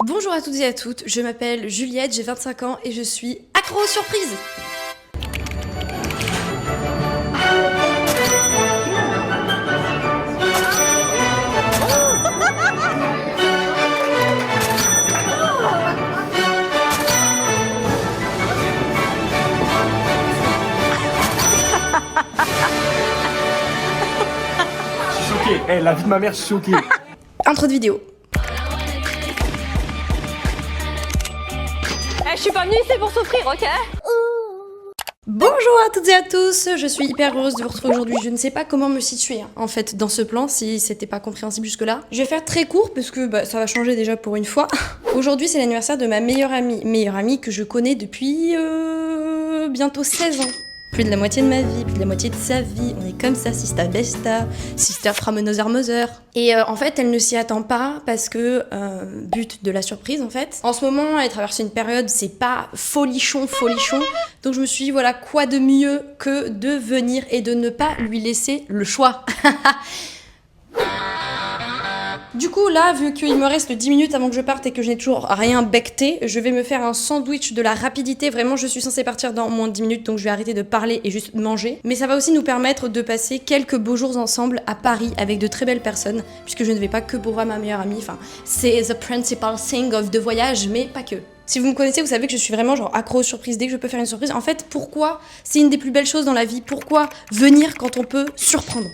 Bonjour à toutes et à toutes, je m'appelle Juliette, j'ai 25 ans et je suis accro aux surprises. Je suis choqué. Eh, la vie de ma mère, je suis choqué. Intro de vidéo. Je suis pas venue ici pour souffrir, ok? Bonjour à toutes et à tous, je suis hyper heureuse de vous retrouver aujourd'hui. Je ne sais pas comment me situer en fait dans ce plan si c'était pas compréhensible jusque là. Je vais faire très court parce que ça va changer déjà pour une fois. Aujourd'hui c'est l'anniversaire de ma meilleure amie que je connais depuis bientôt 16 ans. Plus de la moitié de ma vie, plus de la moitié de sa vie, on est comme ça, sista besta, sister from another mother. Et en fait, elle ne s'y attend pas parce que, but de la surprise en fait, en ce moment, elle traverse une période, c'est pas folichon, donc je me suis dit, voilà, quoi de mieux que de venir et de ne pas lui laisser le choix. Du coup là, vu qu'il me reste 10 minutes avant que je parte et que je n'ai toujours rien becté, je vais me faire un sandwich de la rapidité. Vraiment, je suis censée partir dans moins de 10 minutes, donc je vais arrêter de parler et juste manger. Mais ça va aussi nous permettre de passer quelques beaux jours ensemble à Paris avec de très belles personnes, puisque je ne vais pas que pour voir ma meilleure amie. Enfin, c'est the principal thing of the voyage, mais pas que. Si vous me connaissez, vous savez que je suis vraiment genre accro aux surprises. Dès que je peux faire une surprise, en fait, pourquoi c'est une des plus belles choses dans la vie? Pourquoi venir quand on peut surprendre?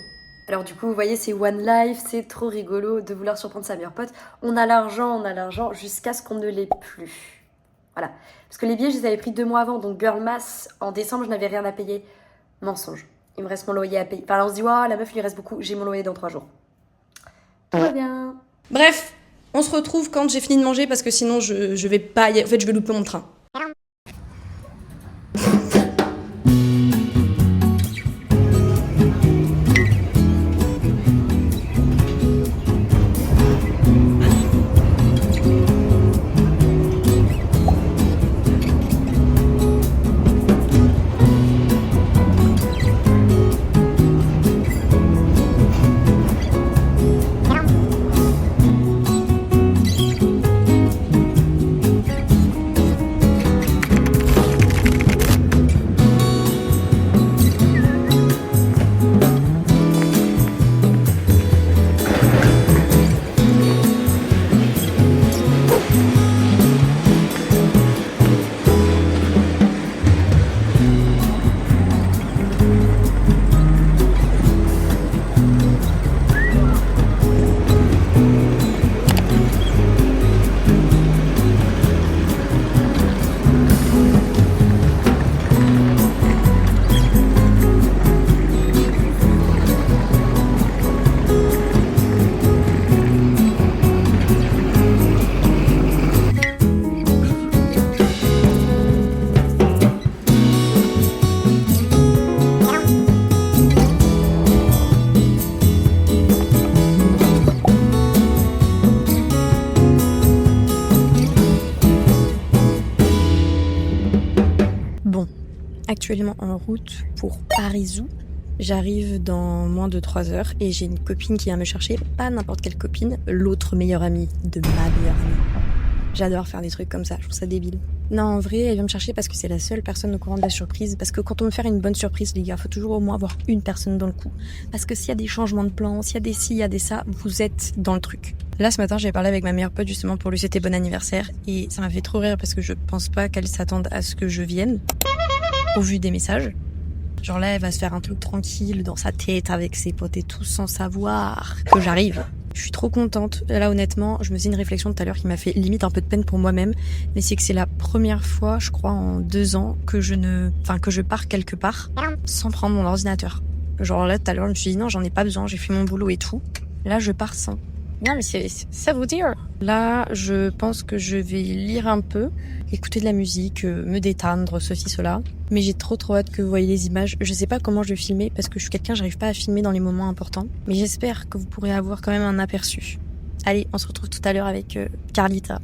Alors du coup, vous voyez, c'est One Life, c'est trop rigolo de vouloir surprendre sa meilleure pote. On a l'argent jusqu'à ce qu'on ne l'ait plus. Voilà. Parce que les billets, je les avais pris 2 mois avant, donc Girl Mass, en décembre, je n'avais rien à payer. Mensonge. Il me reste mon loyer à payer. Enfin là, on se dit, waouh, la meuf, il lui reste beaucoup, j'ai mon loyer dans 3 jours. Tout va bien. Bref, on se retrouve quand j'ai fini de manger, parce que sinon, je vais pas y... En fait, je vais louper mon train. Actuellement en route pour Parisou. J'arrive dans moins de 3 heures et j'ai une copine qui vient me chercher. Pas n'importe quelle copine, l'autre meilleure amie de ma meilleure amie. J'adore faire des trucs comme ça, je trouve ça débile. Non, en vrai, elle vient me chercher parce que c'est la seule personne au courant de la surprise. Parce que quand on veut faire une bonne surprise, les gars, faut toujours au moins avoir une personne dans le coup. Parce que s'il y a des changements de plans, s'il y a des ci, il y a des ça, vous êtes dans le truc. Là, ce matin, j'ai parlé avec ma meilleure pote justement pour lui souhaiter bon anniversaire. Et ça m'a fait trop rire parce que je pense pas qu'elle s'attende à ce que je vienne. Au vu des messages. Genre là, elle va se faire un truc tranquille dans sa tête avec ses potes et tout sans savoir que j'arrive. Je suis trop contente. Là, honnêtement, je me faisais une réflexion tout à l'heure qui m'a fait limite un peu de peine pour moi-même. Mais c'est que c'est la première fois, je crois, en 2 ans que je pars quelque part sans prendre mon ordinateur. Genre là, tout à l'heure, je me suis dit non, j'en ai pas besoin, j'ai fait mon boulot et tout. Là, je pars sans. Non, mais ça vous dire. Là, je pense que je vais lire un peu, écouter de la musique, me détendre, ceci, cela. Mais j'ai trop hâte que vous voyez les images. Je sais pas comment je vais filmer parce que je suis quelqu'un, j'arrive pas à filmer dans les moments importants. Mais j'espère que vous pourrez avoir quand même un aperçu. Allez, on se retrouve tout à l'heure avec Carlita.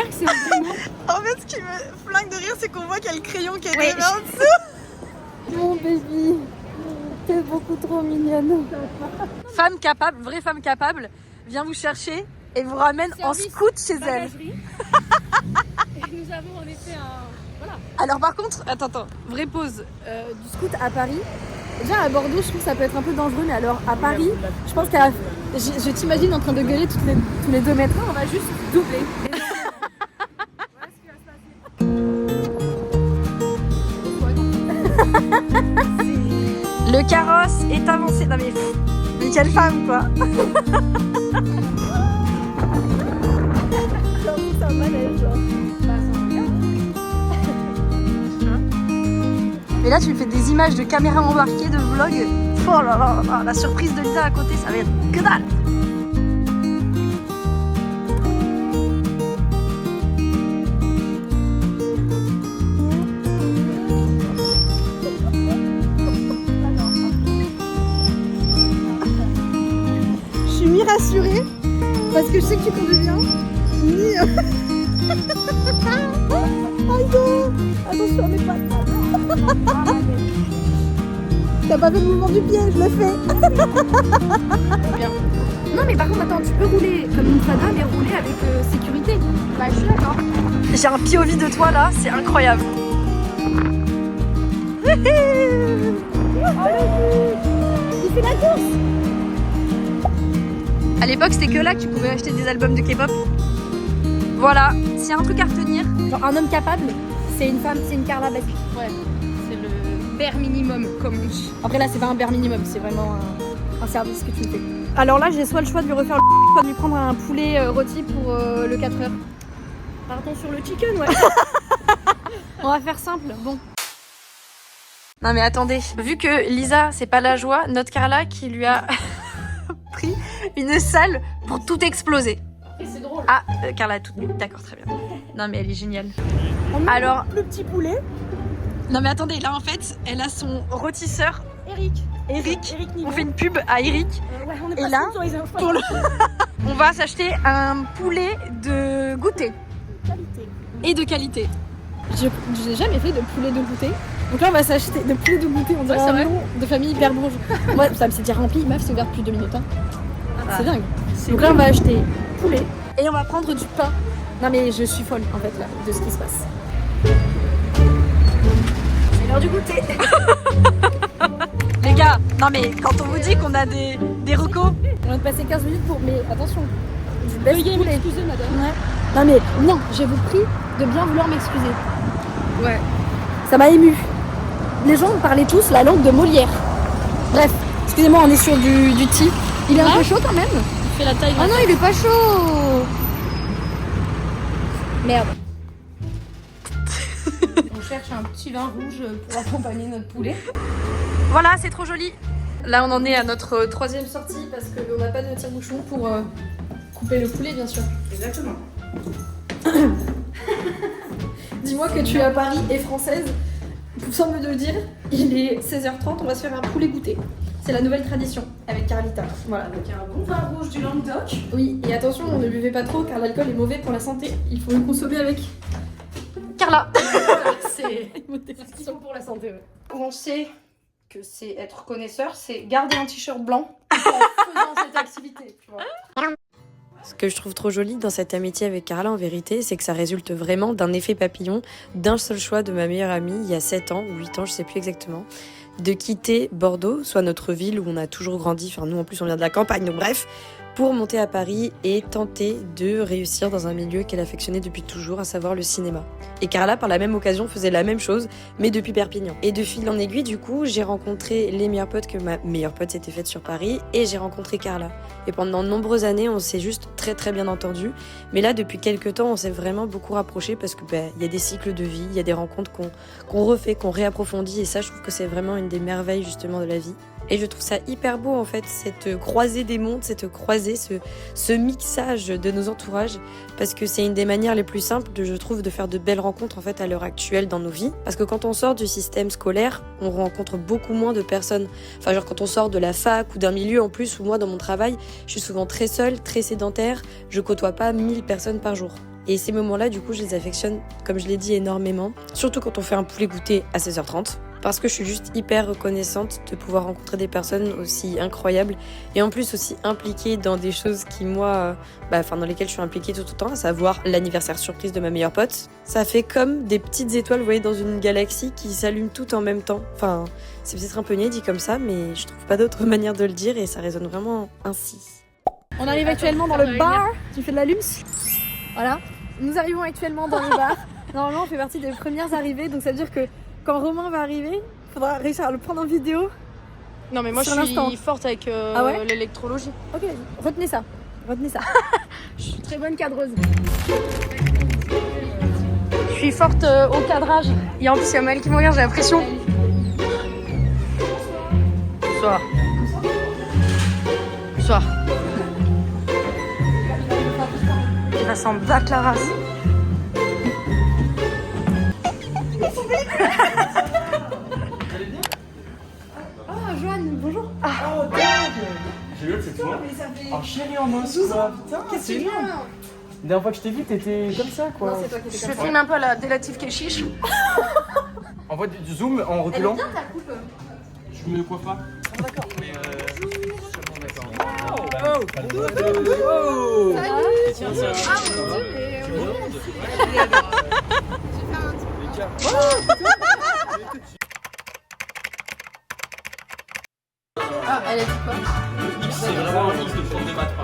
que c'est un vrai mot. En fait, ce qui me flingue de rire, c'est qu'on voit qu'il y a le crayon qui est Ouais. déjà en dessous. Mon baby, t'es beaucoup trop mignonne. Femme capable, vraie femme capable, vient vous chercher et vous ramène en Service scout chez elle. Bagagerie. Et nous avons en effet un... Voilà. Alors par contre, attends, vraie pause. Du scout à Paris. Déjà à Bordeaux, je trouve que ça peut être un peu dangereux, mais alors à Paris, je pense qu'à... Je t'imagine en train de gueuler tous les 2 mètres, on va juste doubler. Le carrosse est avancé. Non mais quelle femme quoi. C'est un manège. Mais là tu me fais des images de caméra embarquée, de vlog. Oh là là là, la surprise de Lisa à côté, ça va être que dalle. Je suis mi-rassurée parce que je sais que tu conduis bien. Attention à mes pattes. T'as pas fait le mouvement du pied, je le fais. Non mais par contre attends, tu peux rouler comme une fada mais rouler avec sécurité. Bah je suis d'accord. J'ai un POV de toi là, c'est incroyable. Il fait la course. À l'époque, c'était que là que tu pouvais acheter des albums de K-pop. Voilà, s'il y a un truc à retenir. Genre un homme capable, c'est une femme, c'est une Carla Basque. Ouais, c'est le bare minimum comme on dit. Après là c'est pas un bare minimum, c'est vraiment un service que tu me fais. Alors là j'ai soit le choix de lui refaire le soit de lui prendre un poulet rôti pour le 4 heures. Partons sur le chicken, ouais. On va faire simple, bon. Non mais attendez, vu que Lisa, c'est pas la joie, notre Carla qui lui a pris une salle pour tout exploser. Et c'est drôle. Ah, Carla toute nue, d'accord, très bien. Non mais elle est géniale. Alors, le petit poulet, Non mais attendez, là en fait, elle a son rôtisseur, Eric. Nigo. On fait une pub à Eric. Ouais, on est Et pas là, sponsorisé, hein, je pour le- On va s'acheter un poulet de goûter qualité. et de qualité. Je n'ai jamais fait de poulet de goûter. Donc là, on va s'acheter de poulet de goûter. On dirait c'est un vrai. nom de famille hyper bourgeois. Moi, ça me s'est déjà rempli. Meuf, c'est ouvert depuis 2 minutes. Hein. C'est dingue. Donc là, on va acheter poulet et on va prendre du pain. Non, mais je suis folle en fait là de ce qui se passe. C'est l'heure du goûter. Les gars, non mais quand on vous dit qu'on a des recos, On vient de passer 15 minutes pour. Mais attention, du best poulet. Excusez, madame. Ouais. Non, mais non, je vous prie de bien vouloir m'excuser. Ouais. Ça m'a ému. Les gens parlaient tous la langue de Molière. Bref, excusez-moi, on est sur du thé. Il est un peu chaud quand même. fait la taille. Ah non, il est pas chaud. Merde. On cherche un petit vin rouge pour accompagner notre poulet. Voilà, c'est trop joli. Là, on en est à notre 3e sortie parce qu'on n'a pas de tire-bouchon pour couper le poulet, bien sûr. Exactement. Dis-moi que tu es à Paris et française. Sans me le dire, il est 16h30, on va se faire un poulet goûter. C'est la nouvelle tradition avec Carlita. Voilà. Avec un bon vin rouge du Languedoc. Oui, et attention, on ne buvez pas trop car l'alcool est mauvais pour la santé. Il faut le consommer avec Carla. C'est modération pour la santé. Ouais. on sait que c'est être connaisseur, c'est garder un t-shirt blanc en faisant cette activité, tu vois. Ce que je trouve trop joli dans cette amitié avec Carla, en vérité, c'est que ça résulte vraiment d'un effet papillon, d'un seul choix de ma meilleure amie, il y a 7 ans ou 8 ans, je sais plus exactement, de quitter Bordeaux, soit notre ville où on a toujours grandi, enfin nous en plus on vient de la campagne, donc bref, pour monter à Paris et tenter de réussir dans un milieu qu'elle affectionnait depuis toujours, à savoir le cinéma. Et Carla, par la même occasion, faisait la même chose, mais depuis Perpignan. Et de fil en aiguille, du coup, j'ai rencontré les meilleurs potes que ma meilleure pote s'était faite sur Paris, et j'ai rencontré Carla. Et pendant de nombreuses années, on s'est juste très très bien entendus. Mais là, depuis quelques temps, on s'est vraiment beaucoup rapprochés parce que y a des cycles de vie, il y a des rencontres qu'on refait, qu'on réapprofondit, et ça, je trouve que c'est vraiment une des merveilles justement de la vie. Et je trouve ça hyper beau en fait, cette croisée des mondes, cette croisée, ce mixage de nos entourages, parce que c'est une des manières les plus simples, je trouve, de faire de belles rencontres en fait à l'heure actuelle dans nos vies. Parce que quand on sort du système scolaire, on rencontre beaucoup moins de personnes. Enfin genre quand on sort de la fac ou d'un milieu en plus, ou moi dans mon travail, je suis souvent très seule, très sédentaire, je côtoie pas 1000 personnes par jour. Et ces moments-là, du coup, je les affectionne, comme je l'ai dit, énormément. Surtout quand on fait un poulet goûter à 16h30. Parce que je suis juste hyper reconnaissante de pouvoir rencontrer des personnes aussi incroyables et en plus aussi impliquées dans des choses qui, moi, dans lesquelles je suis impliquée tout le temps, à savoir l'anniversaire surprise de ma meilleure pote. Ça fait comme des petites étoiles, vous voyez, dans une galaxie qui s'allument toutes en même temps. Enfin, c'est peut-être un peu niais dit comme ça, mais je trouve pas d'autre manière de le dire et ça résonne vraiment ainsi. On arrive actuellement dans le bar. Tu fais de la lumps. Voilà. Nous arrivons actuellement dans le bar. Normalement, on fait partie des premières arrivées, donc ça veut dire que quand Romain va arriver, il faudra réussir à le prendre en vidéo. Non mais moi je suis forte avec l'électrologie. Ok, retenez ça. Je suis très bonne cadreuse. Je suis forte au cadrage. Et en plus il y a Maëlle qui me regarde, j'ai la pression. Bonsoir. Bonsoir. Il va s'en battre la race. Joanne, bonjour. Oh dingue. J'ai eu c'est toi. Oh chérie en os quoi. Putain, c'est énorme. La dernière fois que je t'ai vu, t'étais comme ça quoi. Non, c'est toi qui étais Je comme ça. filme un peu à la délative Keshish. Envoie du zoom en reculant. Bien ta coupe. Je me coiffe pas. D'accord. Mais Tiens, c'est mon Dieu, mais Ah, elle a dit quoi? c'est vraiment un mix de prof de maths.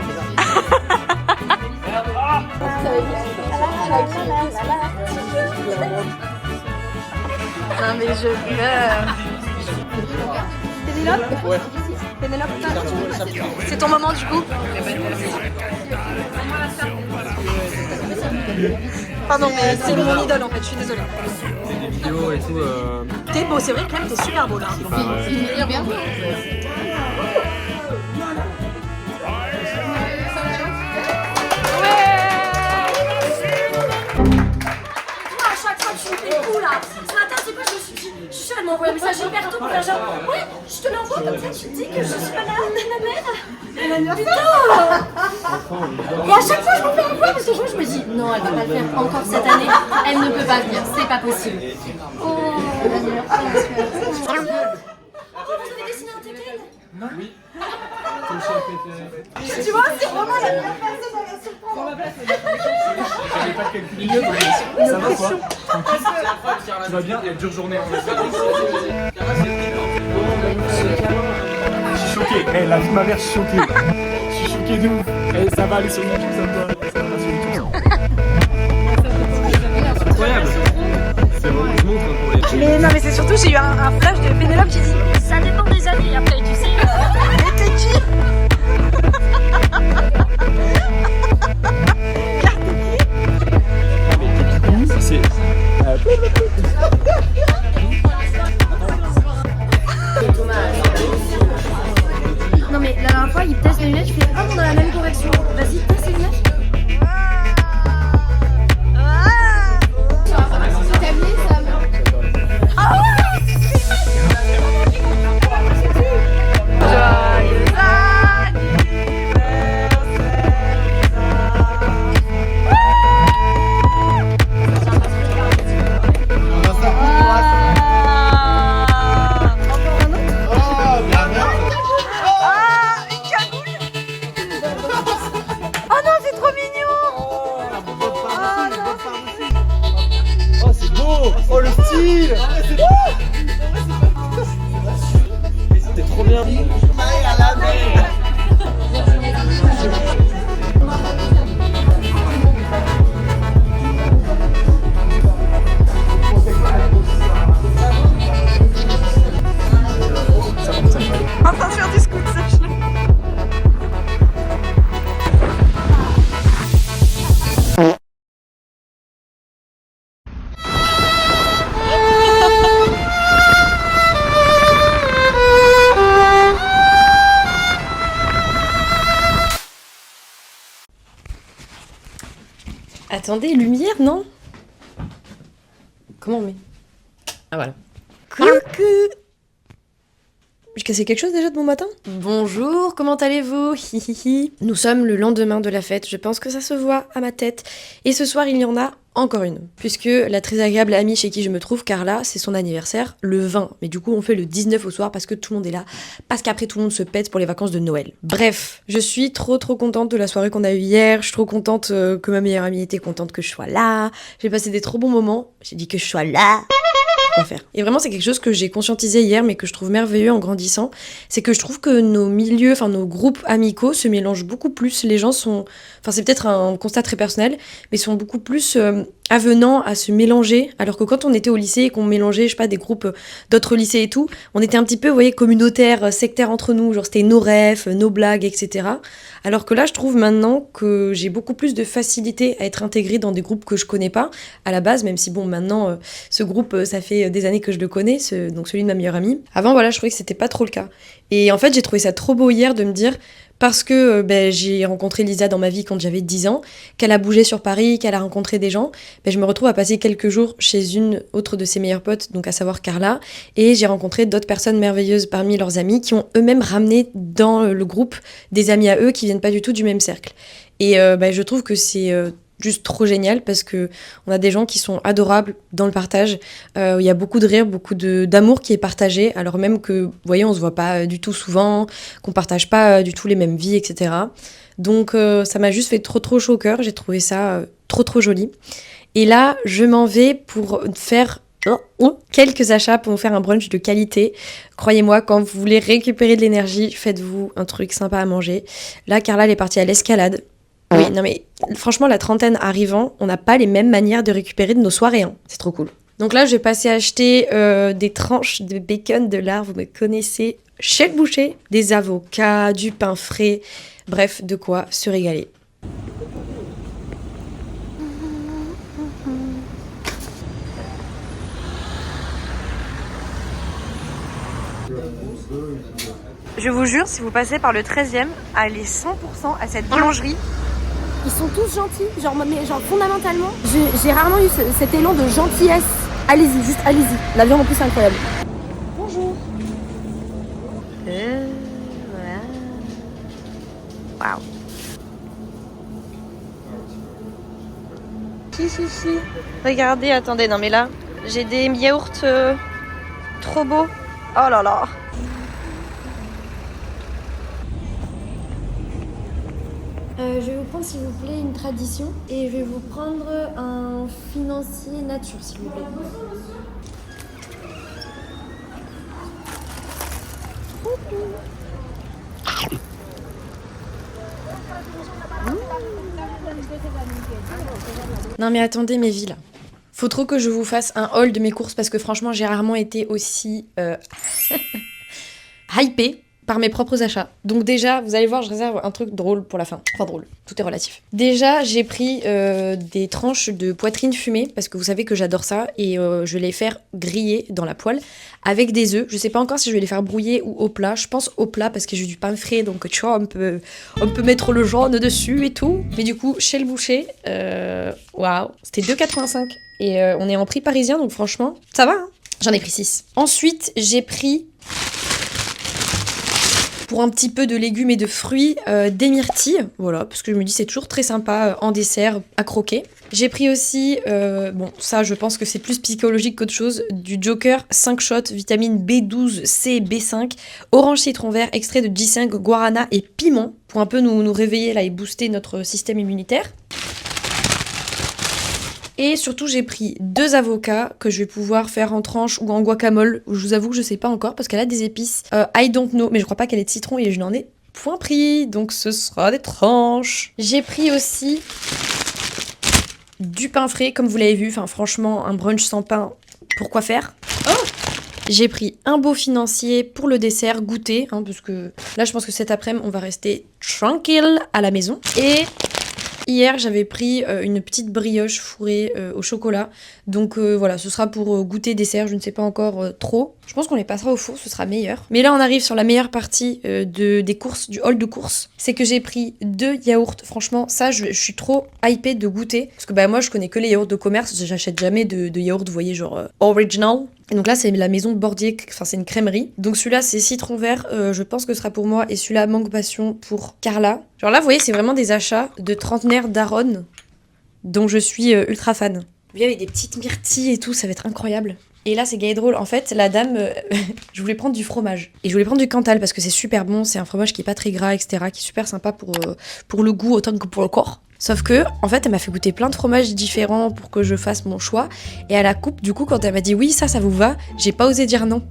Non mais je pleure. Pénélope. Ouais. Pénélope. C'est ton moment du coup. Pardon mais c'est mon idole en fait, je suis désolée. C'est des vidéos et tout. T'es beau, c'est vrai quand même, t'es super beau là. Bien. À chaque fois, tu me fais le coup là. Ce matin, c'est quoi, je suis sûre, elle m'a envoyé un message hyper tôt pour faire genre, ouais, je te l'envoie comme ça, tu te dis que je suis malade, ma mère. Putain. Et à chaque fois, je me fais envoyer parce que je me dis, non, elle va pas le faire encore cette année, elle ne peut pas venir, c'est pas possible. Oh, vous avez dessiné un Tekken? Non. Oui. Comme ça, Tu vois, c'est vraiment la meilleure personne à la surprendre. j'avais pas calculé. Ça va quoi? Tranquille. Tu vas bien? Elle dure journée. Je suis choqué. La vie de ma mère, je suis choqué. Je suis choqué de ouf. Ça va aller sur YouTube, ça va sur YouTube. C'est incroyable. C'est vraiment, je montre pour les. Mais non mais c'est surtout j'ai eu un flash de Pénélope qui dit ça dépend des années après tu sais. Mais t'es qui? C'est. Non mais la dernière fois, il teste les lunettes, je fais ah, on a la même correction. Vas-y, teste les lunettes. Oh le style! C'était trop bien! En train de faire du scoot, sache-le. Attendez, lumière, non? Comment on met? Ah voilà. Coucou! J'ai cassé quelque chose déjà de bon matin? Bonjour, comment allez-vous? Hihihi. Nous sommes le lendemain de la fête, je pense que ça se voit à ma tête. Et ce soir, il y en a encore une. Puisque la très agréable amie chez qui je me trouve, Carla, c'est son anniversaire le 20. Mais du coup, on fait le 19 au soir parce que tout le monde est là. Parce qu'après, tout le monde se pète pour les vacances de Noël. Bref, je suis trop contente de la soirée qu'on a eue hier. Je suis trop contente que ma meilleure amie était contente que je sois là. J'ai passé des trop bons moments. J'ai dit que je sois là. Quoi faire. Et vraiment, c'est quelque chose que j'ai conscientisé hier, mais que je trouve merveilleux en grandissant. C'est que je trouve que nos milieux, enfin nos groupes amicaux se mélangent beaucoup plus. Les gens sont, enfin c'est peut-être un constat très personnel, mais sont beaucoup plus avenants à se mélanger. Alors que quand on était au lycée et qu'on mélangeait, je sais pas, des groupes d'autres lycées et tout, on était un petit peu, vous voyez, communautaires, sectaires entre nous. Genre c'était nos rêves, nos blagues, etc. Alors que là, je trouve maintenant que j'ai beaucoup plus de facilité à être intégrée dans des groupes que je connais pas à la base, même si bon, maintenant, ce groupe, ça fait des années que je le connais, donc celui de ma meilleure amie. Avant, voilà, je trouvais que c'était pas trop le cas. Et en fait, j'ai trouvé ça trop beau hier de me dire, parce que j'ai rencontré Lisa dans ma vie quand j'avais 10 ans, qu'elle a bougé sur Paris, qu'elle a rencontré des gens, je me retrouve à passer quelques jours chez une autre de ses meilleures potes, donc à savoir Carla, et j'ai rencontré d'autres personnes merveilleuses parmi leurs amis qui ont eux-mêmes ramené dans le groupe des amis à eux qui viennent pas du tout du même cercle. Et je trouve que c'est juste trop génial parce que on a des gens qui sont adorables dans le partage. Il y a beaucoup de rire, beaucoup d'amour qui est partagé, alors même que, vous voyez, on se voit pas du tout souvent, qu'on partage pas du tout les mêmes vies, etc. Donc ça m'a juste fait trop chaud au cœur. J'ai trouvé ça trop joli. Et là, je m'en vais pour faire quelques achats pour vous faire un brunch de qualité. Croyez-moi, quand vous voulez récupérer de l'énergie, faites-vous un truc sympa à manger. Là, Carla, elle est partie à l'escalade. Oui, non mais franchement, la trentaine arrivant, on n'a pas les mêmes manières de récupérer de nos soirées. Hein. C'est trop cool. Donc là, je vais passer acheter des tranches de bacon de lard, vous me connaissez, chez le boucher, des avocats, du pain frais, bref, de quoi se régaler. Je vous jure, si vous passez par le 13e, allez 100% à cette boulangerie. Ils sont tous gentils, genre fondamentalement, j'ai rarement eu cet élan de gentillesse. Allez-y, juste allez-y. La viande en plus c'est incroyable. Bonjour. Voilà. Waouh. Si. Regardez, attendez, non mais là, j'ai des yaourts trop beaux. Oh là là. Je vais vous prendre s'il vous plaît une tradition et je vais vous prendre un financier nature s'il vous plaît. Non mais attendez mes vies là. Faut trop que je vous fasse un haul de mes courses parce que franchement j'ai rarement été aussi hypée par mes propres achats. Donc déjà, vous allez voir, je réserve un truc drôle pour la fin. Enfin drôle, tout est relatif. Déjà, j'ai pris des tranches de poitrine fumée, parce que vous savez que j'adore ça, et je vais les faire griller dans la poêle avec des œufs. Je sais pas encore si je vais les faire brouiller ou au plat. Je pense au plat, parce que j'ai du pain frais, donc tu vois, on peut mettre le jaune dessus et tout. Mais du coup, chez le boucher, waouh, c'était 2,85. Et on est en prix parisien, donc franchement, ça va, hein. J'en ai pris 6. Ensuite, j'ai pris... pour un petit peu de légumes et de fruits, des myrtilles, voilà, parce que je me dis c'est toujours très sympa en dessert à croquer. J'ai pris aussi, bon ça je pense que c'est plus psychologique qu'autre chose, du Joker 5 shots, vitamine B12, C, B5, orange citron vert, extrait de ginseng, guarana et piment, pour un peu nous réveiller là et booster notre système immunitaire. Et surtout, j'ai pris 2 avocats que je vais pouvoir faire en tranche ou en guacamole. Je vous avoue que je sais pas encore parce qu'elle a des épices. I don't know, mais je crois pas qu'elle ait de citron et je n'en ai point pris. Donc ce sera des tranches. J'ai pris aussi du pain frais, comme vous l'avez vu. Enfin, franchement, un brunch sans pain, pourquoi faire ? Oh ! J'ai pris un beau financier pour le dessert, goûter, hein, parce que là, je pense que cet après-midi, on va rester tranquille à la maison. Et... hier, j'avais pris une petite brioche fourrée au chocolat. Donc voilà, ce sera pour goûter dessert, je ne sais pas encore trop. Je pense qu'on les passera au four, ce sera meilleur. Mais là, on arrive sur la meilleure partie des courses, du haul de courses. C'est que j'ai pris 2 yaourts. Franchement, ça, je suis trop hypée de goûter. Parce que moi, je connais que les yaourts de commerce. J'achète jamais de yaourts, vous voyez, genre original. Et donc là, c'est la maison Bordier, enfin c'est une crèmerie. Donc celui-là, c'est citron vert, je pense que ce sera pour moi. Et celui-là, mangue passion pour Carla. Genre là, vous voyez, c'est vraiment des achats de trentenaire d'Aron, dont je suis ultra fan. Vous voyez, avec des petites myrtilles et tout, ça va être incroyable. Et là, c'est gay et drôle. En fait, la dame, je voulais prendre du fromage. Et je voulais prendre du Cantal parce que c'est super bon. C'est un fromage qui est pas très gras, etc. Qui est super sympa pour le goût autant que pour le corps. Sauf que, en fait, elle m'a fait goûter plein de fromages différents pour que je fasse mon choix. Et à la coupe, du coup, quand elle m'a dit oui, ça vous va, j'ai pas osé dire non.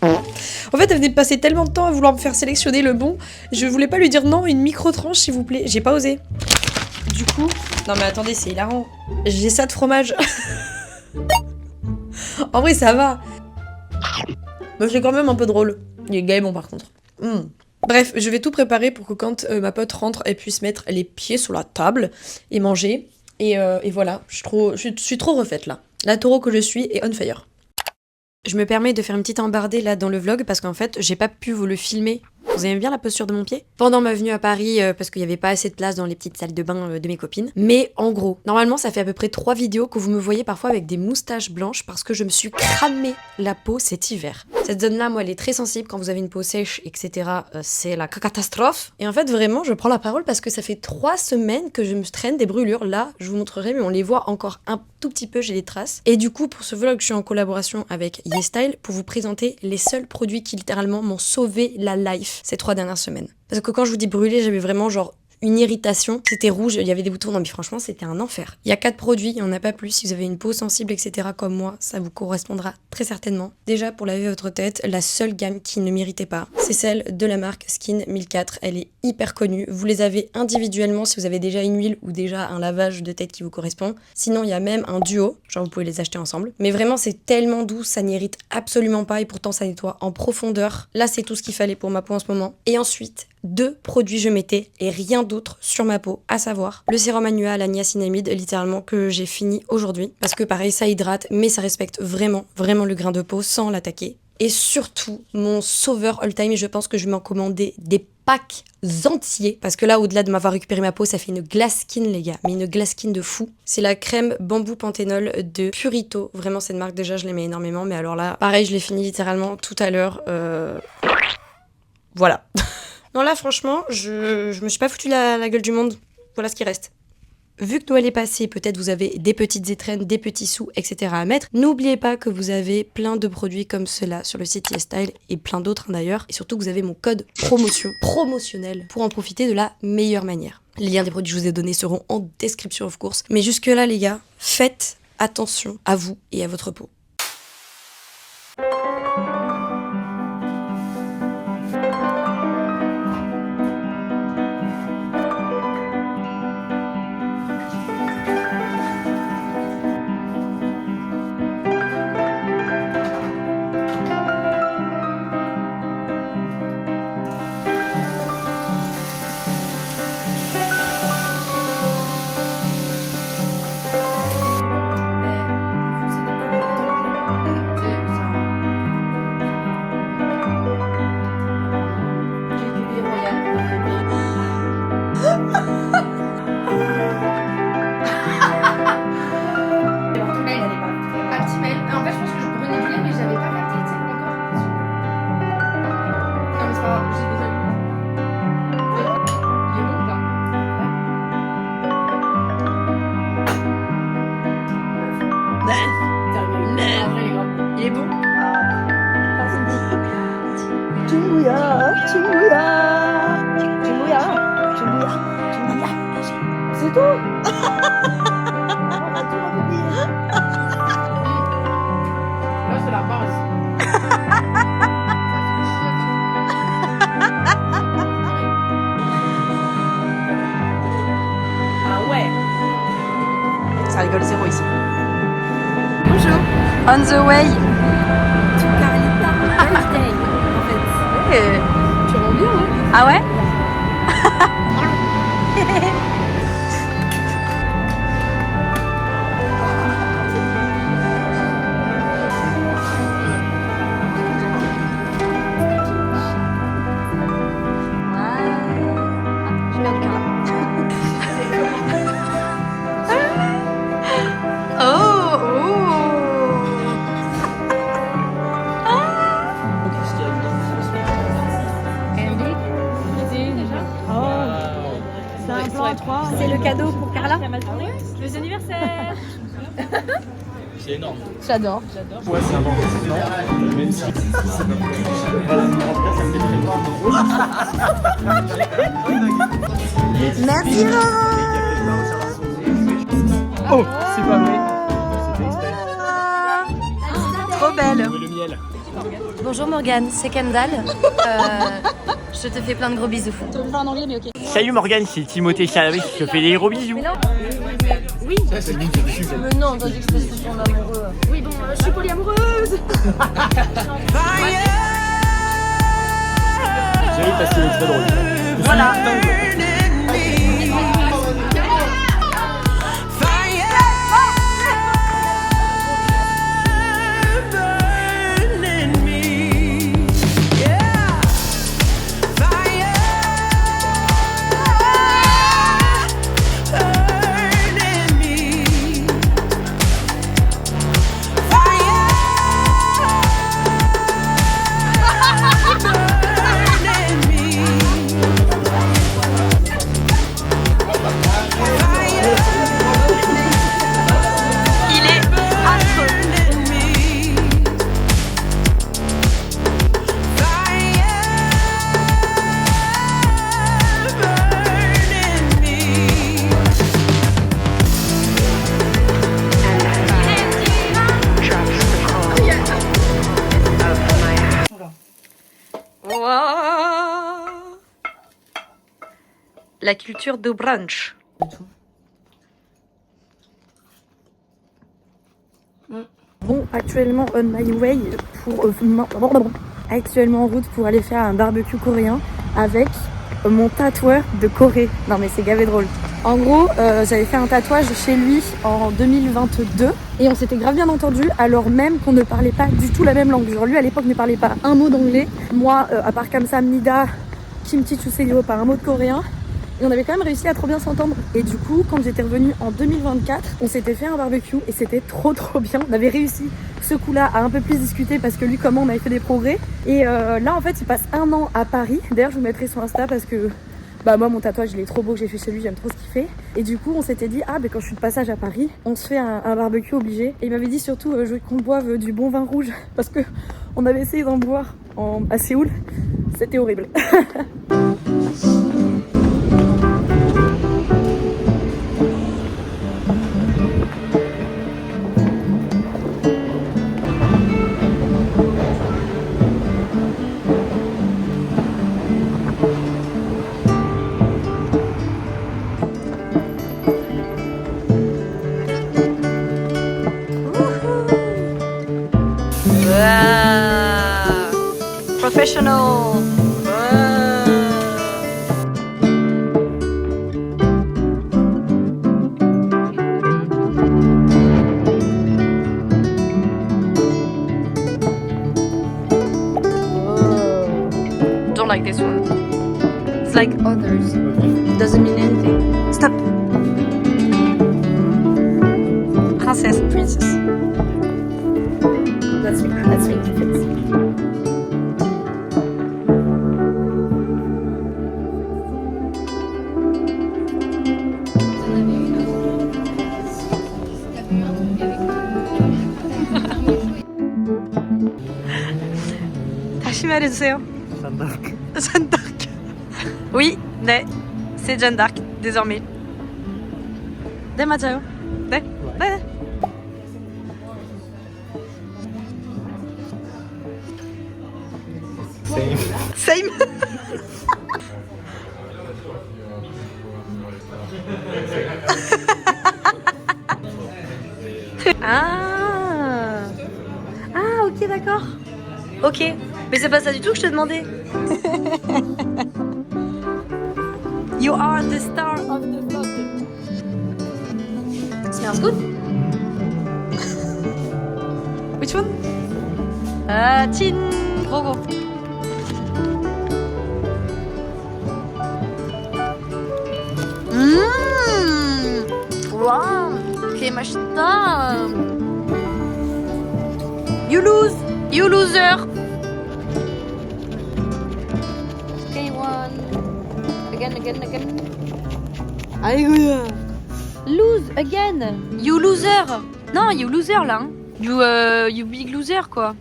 En fait, elle venait de passer tellement de temps à vouloir me faire sélectionner le bon. Je voulais pas lui dire non, une micro-tranche, s'il vous plaît. J'ai pas osé. Du coup... Non mais attendez, c'est hilarant. J'ai ça de fromage. En vrai, ça va. Mais c'est quand même un peu drôle. Il est gay bon, par contre. Bref, je vais tout préparer pour que quand ma pote rentre, elle puisse mettre les pieds sur la table et manger. Et voilà, je suis trop refaite là. La taureau que je suis est on fire. Je me permets de faire une petite embardée là dans le vlog parce qu'en fait, j'ai pas pu vous le filmer. Vous aimez bien la posture de mon pied? Pendant ma venue à Paris, parce qu'il y avait pas assez de place dans les petites salles de bain de mes copines. Mais en gros, normalement, ça fait à peu près 3 vidéos que vous me voyez parfois avec des moustaches blanches parce que je me suis cramé la peau cet hiver. Cette zone-là, moi, elle est très sensible. Quand vous avez une peau sèche, etc., c'est la catastrophe. Et en fait, vraiment, je prends la parole parce que ça fait 3 semaines que je me traîne des brûlures. Là, je vous montrerai, mais on les voit encore un tout petit peu, j'ai les traces. Et du coup, pour ce vlog, je suis en collaboration avec YesStyle pour vous présenter les seuls produits qui littéralement m'ont sauvé la life ces 3 dernières semaines. Parce que quand je vous dis brûler, j'avais vraiment genre une irritation, c'était rouge, il y avait des boutons, non mais franchement c'était un enfer. Il y a 4 produits, il n'y en a pas plus, si vous avez une peau sensible etc. comme moi, ça vous correspondra très certainement. Déjà pour laver votre tête, la seule gamme qui ne m'irritait pas, c'est celle de la marque Skin 1004, elle est hyper connue, vous les avez individuellement si vous avez déjà une huile ou déjà un lavage de tête qui vous correspond. Sinon il y a même un duo, genre vous pouvez les acheter ensemble. Mais vraiment c'est tellement doux, ça n'irrite absolument pas et pourtant ça nettoie en profondeur. Là c'est tout ce qu'il fallait pour ma peau en ce moment. Et ensuite, 2 produits je mettais et rien d'autre sur ma peau, à savoir le sérum Anua à la niacinamide, littéralement que j'ai fini aujourd'hui parce que pareil ça hydrate mais ça respecte vraiment le grain de peau sans l'attaquer. Et surtout mon sauveur all time, je pense que je vais m'en commander des packs entiers parce que là au-delà de m'avoir récupéré ma peau ça fait une glass skin les gars, mais une glass skin de fou. C'est la crème bambou panthénol de Purito, vraiment cette marque déjà je l'aimais énormément mais alors là pareil je l'ai fini littéralement tout à l'heure. Voilà. Non là franchement, je me suis pas foutu la gueule du monde. Voilà ce qui reste. Vu que Noël est passé, peut-être vous avez des petites étrennes, des petits sous, etc. à mettre. N'oubliez pas que vous avez plein de produits comme cela sur le site YesStyle et plein d'autres d'ailleurs. Et surtout que vous avez mon code promotionnel pour en profiter de la meilleure manière. Les liens des produits que je vous ai donnés seront en description of course. Mais jusque là les gars, faites attention à vous et à votre peau. Il est bon. C'est tout. Là, c'est la base. Ah ouais. Ça rigole zéro ici. Bonjour. On the way. Carlita birthday en fait. Tu rends bien, hein? Ah ouais? anniversaire. C'est énorme. J'adore. Ouais, c'est important. Non, même si c'est pas voilà, en tout cas, ça me fait très fort. Merci Laurent. Oh, c'est pas vrai. C'était exprès. Trop belle. Où est le miel? Bonjour Morgane, c'est Kendall. Je te fais plein de gros bisous. En anglais, mais ok. Salut Morgane, c'est Timothée Chalamet qui te fait des gros bisous. Oui. Mais non, t'as dit que c'était son amoureux. Oui, bon, je suis polyamoureuse. J'ai ri parce qu'il est très drôle. Voilà. La culture de brunch. Bon, actuellement on my way pour actuellement en route pour aller faire un barbecue coréen avec mon tatoueur de Corée. Non mais c'est gavé drôle. En gros, j'avais fait un tatouage chez lui en 2022 et on s'était grave bien entendu alors même qu'on ne parlait pas du tout la même langue. Genre lui à l'époque ne parlait pas un mot d'anglais, moi à part Kamsam Nida, Kimchi Chuseyo, pas un mot de coréen. Et on avait quand même réussi à trop bien s'entendre. Et du coup, quand j'étais revenue en 2024, on s'était fait un barbecue et c'était trop bien. On avait réussi ce coup-là à un peu plus discuter parce que lui, comment on avait fait des progrès. Et là, en fait, il passe 1 an à Paris. D'ailleurs, je vous mettrai sur Insta parce que bah moi, mon tatouage, il est trop beau que j'ai fait chez lui. J'aime trop ce qu'il fait. Et du coup, on s'était dit, ah, bah quand je suis de passage à Paris, on se fait un barbecue obligé. Et il m'avait dit surtout qu'on boive du bon vin rouge parce que on avait essayé d'en boire à Séoul. C'était horrible. Professional. Don't like this one. It's like others. Doesn't mean anything. Stop. Princess. That's me. 다시 말해주세요. Jeanne d'Arc. Oui, 네, c'est Jeanne d'Arc désormais. 네 맞아요. 네, 네. Same. Ah, ok, d'accord. Ok, mais c'est pas ça du tout que je te demandais. You are the star of the vlog. Smells good. Which one? Chin. Gros. 와우, 게 맛있다. You lose. You loser. K1. Again. 아이고야. Lose again. You loser. Non, you loser là. Hein. You big loser quoi.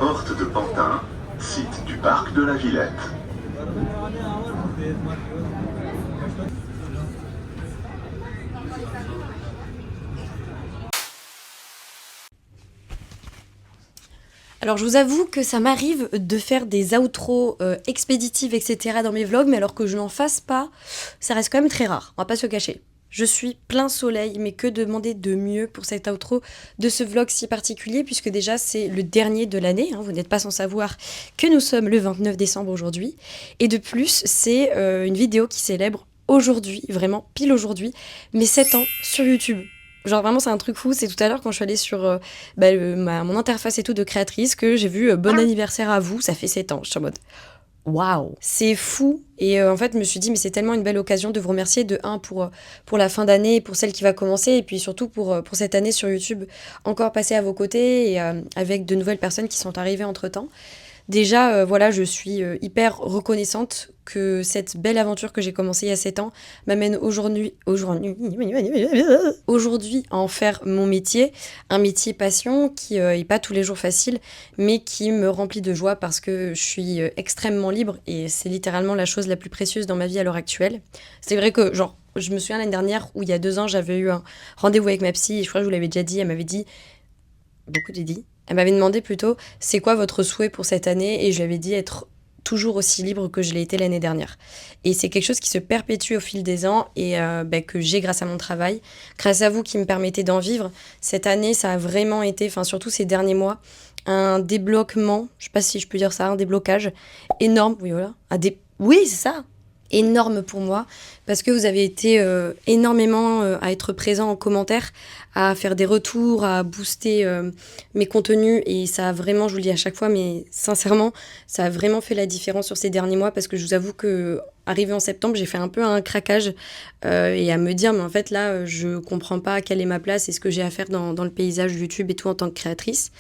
Porte de Pantin, site du parc de la Villette. Alors je vous avoue que ça m'arrive de faire des outros expéditives, etc. dans mes vlogs, mais alors que je n'en fasse pas, ça reste quand même très rare, on va pas se cacher. Je suis plein soleil, mais que demander de mieux pour cet outro de ce vlog si particulier, puisque déjà c'est le dernier de l'année, hein, vous n'êtes pas sans savoir que nous sommes le 29 décembre aujourd'hui, et de plus c'est une vidéo qui célèbre aujourd'hui, vraiment pile aujourd'hui, mes 7 ans sur YouTube. Genre vraiment c'est un truc fou, c'est tout à l'heure quand je suis allée sur mon interface et tout de créatrice que j'ai vu bon anniversaire à vous, ça fait 7 ans, je suis en mode waouh, c'est fou. Et en fait je me suis dit mais c'est tellement une belle occasion de vous remercier de pour la fin d'année, pour celle qui va commencer et puis surtout pour cette année sur YouTube encore passer à vos côtés et avec de nouvelles personnes qui sont arrivées entre temps. Déjà, voilà, je suis hyper reconnaissante que cette belle aventure que j'ai commencée il y a 7 ans m'amène aujourd'hui à en faire mon métier, un métier passion qui est pas tous les jours facile, mais qui me remplit de joie parce que je suis extrêmement libre et c'est littéralement la chose la plus précieuse dans ma vie à l'heure actuelle. C'est vrai que, genre, je me souviens l'année dernière où il y a 2 ans, j'avais eu un rendez-vous avec ma psy et je crois que je vous l'avais déjà dit, elle m'avait dit, beaucoup j'ai dit, elle m'avait demandé plutôt c'est quoi votre souhait pour cette année et je lui avais dit être toujours aussi libre que je l'ai été l'année dernière. Et c'est quelque chose qui se perpétue au fil des ans et que j'ai grâce à mon travail, grâce à vous qui me permettez d'en vivre. Cette année, ça a vraiment été, enfin surtout ces derniers mois, un débloquement, je sais pas si je peux dire ça, un déblocage énorme, oui voilà, oui c'est ça, énorme pour moi parce que vous avez été énormément à être présent en commentaire, à faire des retours, à booster mes contenus et ça a vraiment, je vous le dis à chaque fois mais sincèrement ça a vraiment fait la différence sur ces derniers mois parce que je vous avoue que arrivé en septembre j'ai fait un peu un craquage et à me dire mais en fait là je comprends pas quelle est ma place et ce que j'ai à faire dans le paysage YouTube et tout en tant que créatrice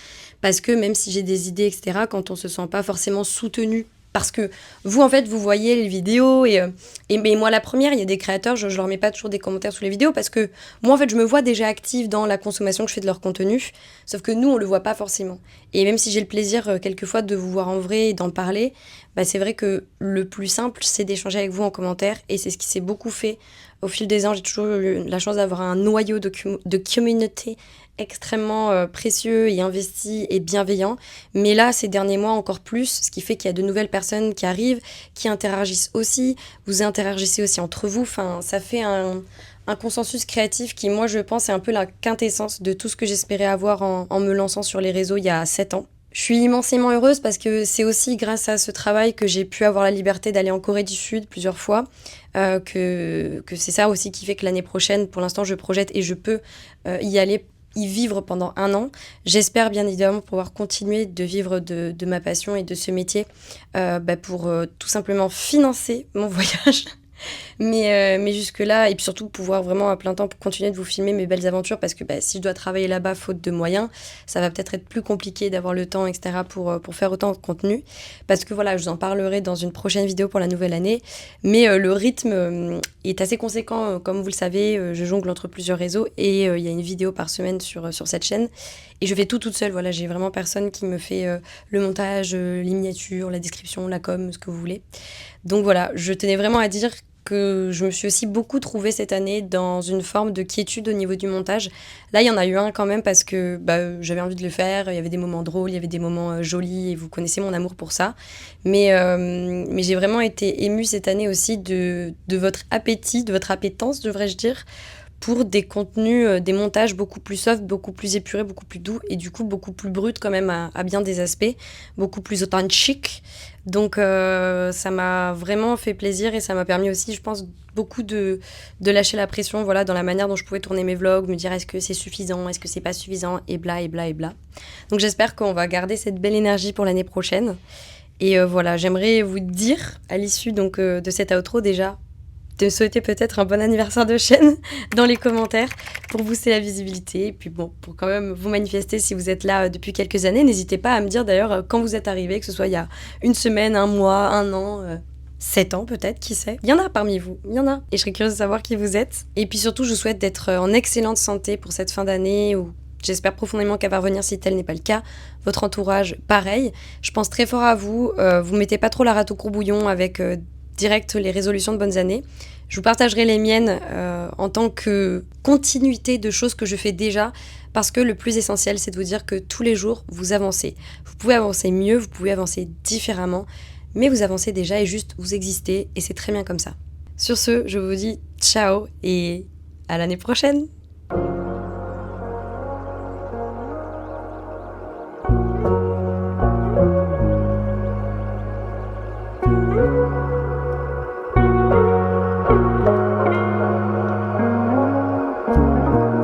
parce que même si j'ai des idées etc quand on se sent pas forcément soutenu parce que vous, en fait, vous voyez les vidéos mais moi, la première, il y a des créateurs, je leur mets pas toujours des commentaires sous les vidéos parce que moi, en fait, je me vois déjà active dans la consommation que je fais de leur contenu, sauf que nous, on le voit pas forcément. Et même si j'ai le plaisir, quelquefois, de vous voir en vrai et d'en parler, bah, c'est vrai que le plus simple, c'est d'échanger avec vous en commentaire et c'est ce qui s'est beaucoup fait au fil des ans. J'ai toujours eu la chance d'avoir un noyau de communauté extrêmement précieux et investi et bienveillant. Mais là, ces derniers mois, encore plus, ce qui fait qu'il y a de nouvelles personnes qui arrivent, qui interagissent aussi. Vous interagissez aussi entre vous. Enfin, ça fait un consensus créatif qui, moi, je pense, est un peu la quintessence de tout ce que j'espérais avoir en me lançant sur les réseaux il y a 7 ans. Je suis immensément heureuse parce que c'est aussi grâce à ce travail que j'ai pu avoir la liberté d'aller en Corée du Sud plusieurs fois, que c'est ça aussi qui fait que l'année prochaine, pour l'instant, je projette et je peux y vivre pendant 1 an. J'espère bien évidemment pouvoir continuer de vivre de ma passion et de ce métier pour tout simplement financer mon voyage. Mais jusque-là, et puis surtout pouvoir vraiment à plein temps continuer de vous filmer mes belles aventures parce que si je dois travailler là-bas faute de moyens, ça va peut-être être plus compliqué d'avoir le temps, etc. pour faire autant de contenu. Parce que voilà, je vous en parlerai dans une prochaine vidéo pour la nouvelle année. Mais le rythme est assez conséquent, comme vous le savez, je jongle entre plusieurs réseaux et il y a une vidéo par semaine sur cette chaîne. Et je fais tout toute seule, voilà, j'ai vraiment personne qui me fait le montage, les miniatures, la description, la com, ce que vous voulez. Donc voilà, je tenais vraiment à dire que je me suis aussi beaucoup trouvée cette année dans une forme de quiétude au niveau du montage. Là, il y en a eu un quand même parce que j'avais envie de le faire, il y avait des moments drôles, il y avait des moments jolis et vous connaissez mon amour pour ça. Mais j'ai vraiment été émue cette année aussi de votre appétit, de votre appétence, devrais-je dire, pour des contenus, des montages beaucoup plus soft, beaucoup plus épurés, beaucoup plus doux et du coup beaucoup plus bruts quand même à bien des aspects, beaucoup plus authentiques. Donc ça m'a vraiment fait plaisir et ça m'a permis aussi, je pense, beaucoup de lâcher la pression voilà, dans la manière dont je pouvais tourner mes vlogs, me dire est-ce que c'est suffisant, est-ce que c'est pas suffisant, et bla, et bla, et bla. Donc j'espère qu'on va garder cette belle énergie pour l'année prochaine. Et voilà, j'aimerais vous dire, à l'issue donc de cet outro déjà, de souhaiter peut-être un bon anniversaire de chaîne dans les commentaires pour booster la visibilité. Et puis bon, pour quand même vous manifester si vous êtes là depuis quelques années. N'hésitez pas à me dire d'ailleurs quand vous êtes arrivé, que ce soit il y a 1 semaine, 1 mois, 1 an. 7 ans peut-être, qui sait. Il y en a parmi vous, il y en a. Et je serais curieuse de savoir qui vous êtes. Et puis surtout, je vous souhaite d'être en excellente santé pour cette fin d'année, ou j'espère profondément qu'elle va revenir si tel n'est pas le cas. Votre entourage, pareil. Je pense très fort à vous. Vous mettez pas trop la rate au courbouillon avec direct les résolutions de bonnes années. Je vous partagerai les miennes en tant que continuité de choses que je fais déjà, parce que le plus essentiel, c'est de vous dire que tous les jours, vous avancez. Vous pouvez avancer mieux, vous pouvez avancer différemment, mais vous avancez déjà et juste vous existez, et c'est très bien comme ça. Sur ce, je vous dis ciao et à l'année prochaine.